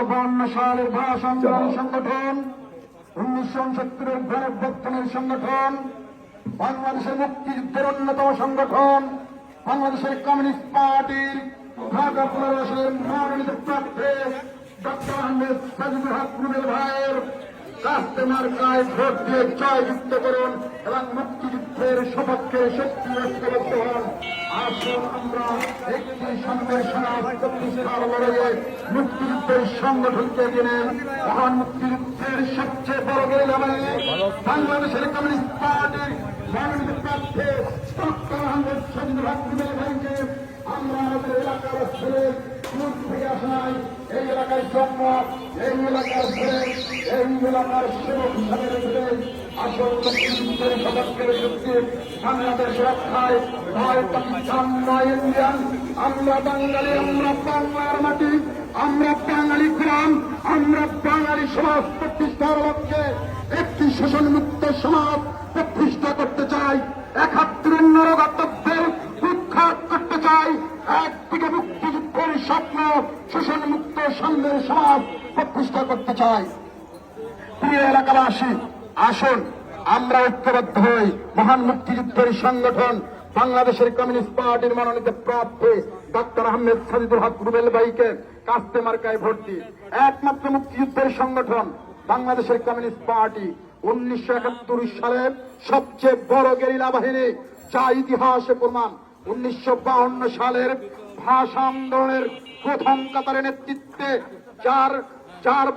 1952 সালের ভাষা আন্দোলন সংগঠন, 1969 গণঅভ্যুত্থানের সংগঠন, বাংলাদেশের মুক্তিযুদ্ধের অন্যতম সংগঠন, বাংলাদেশের কমিউনিস্ট পার্টির ঢাকা 15 আসনের মনোনীত প্রার্থী ডক্টর আহমেদ সাজিদুল হক রুবেল ভাইয়ের কাস্তে মার্কায় ভোট দিয়ে জয়যুক্ত করুন এবং মুক্তিযুদ্ধের সপক্ষে শক্তি ঐক্যবদ্ধ হন। আসুন আমরা একটি সংগঠন প্রতিষ্ঠার লড়াইয়ে মুক্তিযুদ্ধের সংগঠনকে দিনে মহান মুক্তিযুদ্ধের সবচেয়ে বড় গেরিলা বাহিনী বাংলাদেশের কমিউনিস্ট পার্টির মনোনীত প্রার্থী ডক্টর আহমেদ সাজিদুল হক রুবেল ভাইকে আমরা আমাদের এলাকার ছেলে থেকে আসাই, এই এলাকার জন্ম, এই এলাকার ছেলে, এই এলাকার সেবক হিসাবে রেখে আসল মুক্তিযুদ্ধের সপক্ষের শক্তি বাংলাদেশ রক্ষায় নয় পাকিস্তান নয় ইন্ডিয়ান। আমরা বাঙালি, আমরা বাংলার মাটি, আমরা বাঙালি গ্রাম, আমরা বাঙালি সমাজ প্রতিষ্ঠার লক্ষ্যে একটি শোষণমুক্ত সমাজ প্রতিষ্ঠা করতে চাই। 71 নরগতব্যের উৎখাত করতে চাই। একদিকে মুক্তিযুদ্ধের স্বপ্ন, শোষণমুক্ত সাম্যের সমাজ প্রতিষ্ঠা করতে চাই। প্রিয় এলাকাবাসী, আসুন আমরা ঐক্যবদ্ধ হই। মহান মুক্তিযুদ্ধের সংগঠন বাংলাদেশের কমিউনিস্ট পার্টির মনোনীত প্রার্থী ডক্টর আহমেদ সাজিদুল হক রুবেল ভাইকে কাস্তে মার্কায় ভোট দিই। একমাত্র মুক্তিযুদ্ধের সংগঠন বাংলাদেশের কমিউনিস্ট পার্টি 1971 সালের সবচেয়ে বড় গেরিলা বাহিনী, যা ইতিহাসে প্রমাণ। 1952 সালের ভাষা আন্দোলনের প্রথম কাতারে নেতৃত্বে যার